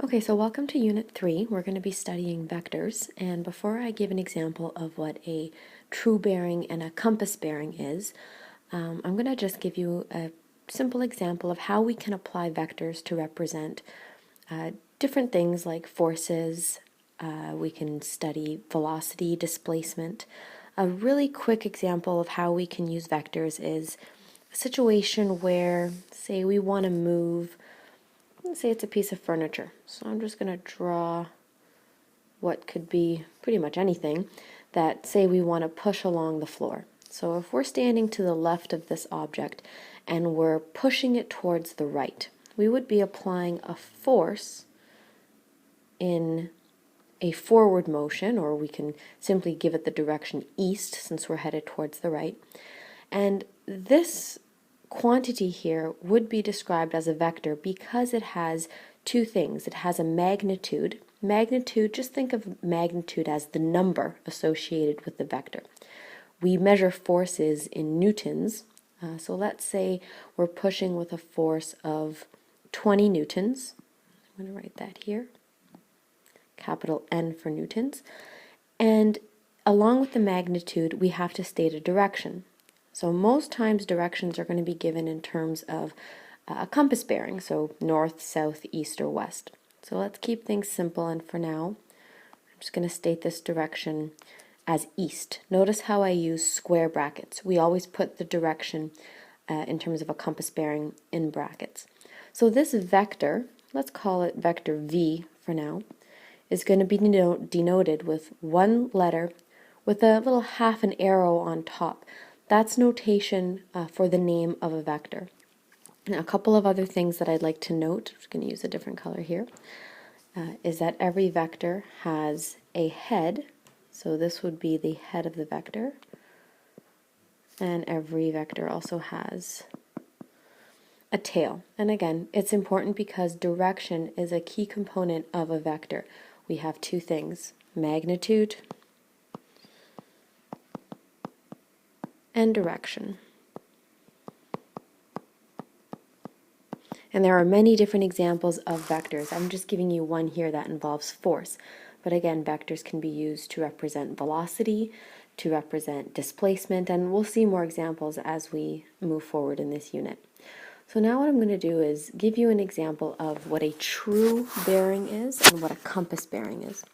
Okay, so welcome to Unit 3. We're going to be studying vectors, and before I give an example of what a true bearing and a compass bearing is, I'm going to just give you a simple example of how we can apply vectors to represent different things like forces. We can study velocity, displacement. A really quick example of how we can use vectors is a situation where, say, we want to move. Let's say it's a piece of furniture. So I'm just going to draw what could be pretty much anything that, say, we want to push along the floor. So if we're standing to the left of this object and we're pushing it towards the right, we would be applying a force in a forward motion, or we can simply give it the direction east since we're headed towards the right. And this quantity here would be described as a vector because it has two things. It has a magnitude. Magnitude, just think of magnitude as the number associated with the vector. We measure forces in newtons. So let's say we're pushing with a force of 20 newtons. I'm going to write that here. Capital N for newtons. And along with the magnitude, we have to state a direction. So most times directions are going to be given in terms of a compass bearing, so north, south, east, or west. So let's keep things simple, and for now, I'm just going to state this direction as east. Notice how I use square brackets. We always put the direction in terms of a compass bearing in brackets. So this vector, let's call it vector V for now, is going to be denoted with one letter with a little half an arrow on top. That's notation for the name of a vector. Now, a couple of other things that I'd like to note, I'm just going to use a different color here, is that every vector has a head, so this would be the head of the vector, and every vector also has a tail. And again, it's important because direction is a key component of a vector. We have two things, magnitude and direction. And there are many different examples of vectors. I'm just giving you one here that involves force. But again, vectors can be used to represent velocity, to represent displacement, and we'll see more examples as we move forward in this unit. So now what I'm going to do is give you an example of what a true bearing is and what a compass bearing is.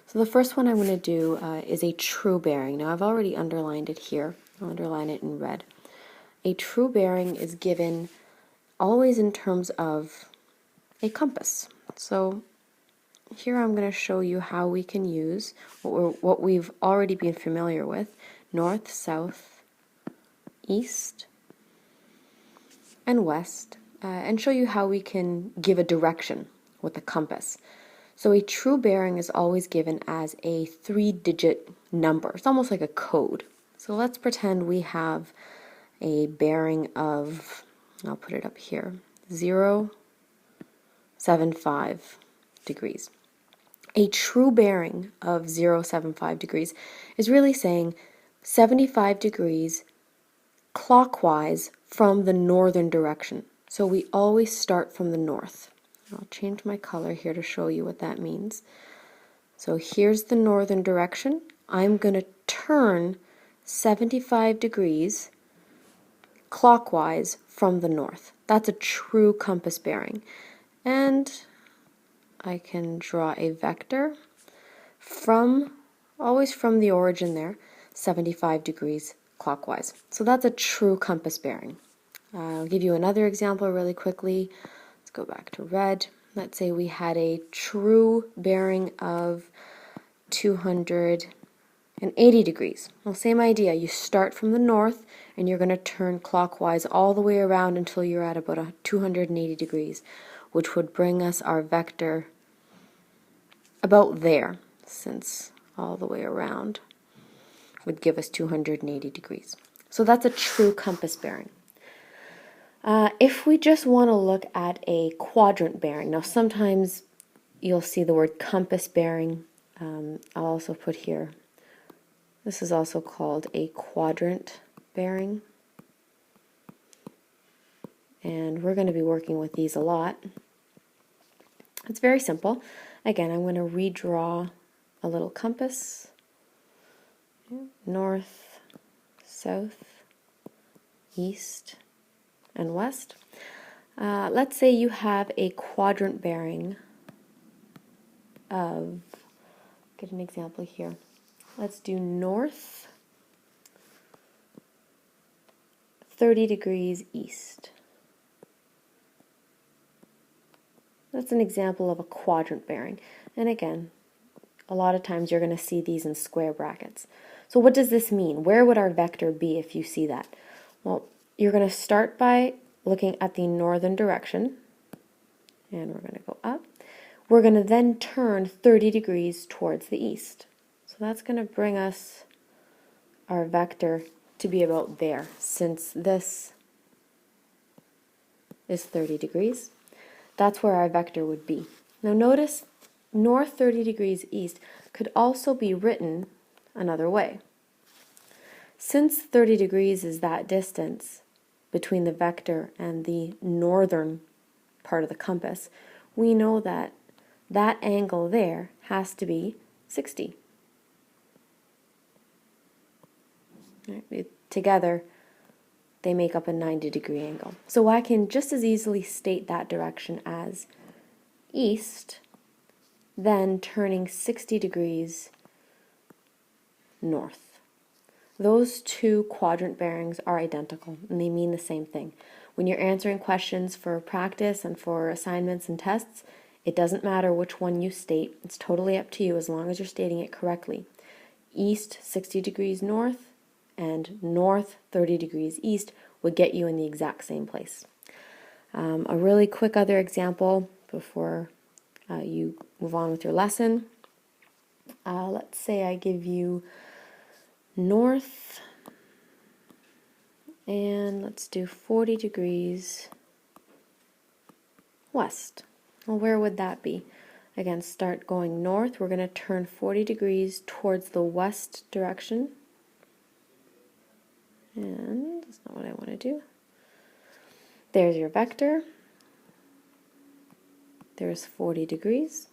So the first one I'm going to do is a true bearing. Now I've already underlined it here. I'll underline it in red. A true bearing is given always in terms of a compass. So here I'm going to show you how we can use what we've already been familiar with, north, south, east, and west, and show you how we can give a direction with the compass. So a true bearing is always given as a 3-digit number. It's almost like a code. So let's pretend we have a bearing of, I'll put it up here, 0.75 degrees. A true bearing of 0.75 degrees is really saying 75 degrees clockwise from the northern direction. So we always start from the north. I'll change my color here to show you what that means. So here's the northern direction. I'm going to turn 75 degrees clockwise from the north. That's a true compass bearing. And I can draw a vector always from the origin there, 75 degrees clockwise. So that's a true compass bearing. I'll give you another example really quickly. Let's go back to red. Let's say we had a true bearing of 280 degrees. Well, same idea. You start from the north and you're going to turn clockwise all the way around until you're at about 280 degrees, which would bring us our vector about there, since all the way around would give us 280 degrees. So that's a true compass bearing. If we just want to look at a quadrant bearing, now sometimes you'll see the word compass bearing. I'll also put here, this is also called a quadrant bearing. And we're going to be working with these a lot. It's very simple. Again, I'm going to redraw a little compass. North, south, east, and west. Let's say you have a quadrant bearing of, get an example here. Let's do north, 30 degrees east. That's an example of a quadrant bearing. And again, a lot of times you're going to see these in square brackets. So what does this mean? Where would our vector be if you see that? Well, you're going to start by looking at the northern direction, and we're going to go up. We're going to then turn 30 degrees towards the east. So that's going to bring us our vector to be about there, since this is 30 degrees. That's where our vector would be. Now notice north 30 degrees east could also be written another way. Since 30 degrees is that distance between the vector and the northern part of the compass, we know that that angle there has to be 60. Together, they make up a 90-degree angle. So I can just as easily state that direction as east, then turning 60 degrees north. Those two quadrant bearings are identical, and they mean the same thing. When you're answering questions for practice and for assignments and tests, it doesn't matter which one you state. It's totally up to you as long as you're stating it correctly. East 60 degrees north and north 30 degrees east would get you in the exact same place. A really quick other example before you move on with your lesson. Let's say I give you north, and let's do 40 degrees west. Well, where would that be? Again, start going north. We're going to turn 40 degrees towards the west direction. And that's not what I want to do. There's your vector. There's 40 degrees.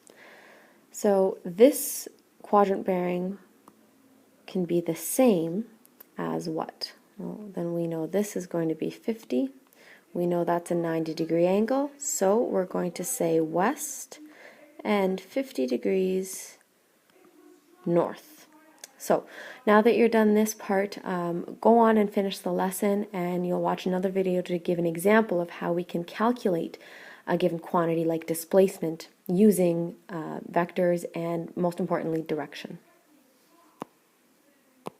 So this quadrant bearing can be the same as what? Well, then we know this is going to be 50. We know that's a 90-degree angle, so we're going to say west and 50 degrees north. So now that you're done this part, go on and finish the lesson, and you'll watch another video to give an example of how we can calculate a given quantity like displacement using vectors and, most importantly, direction.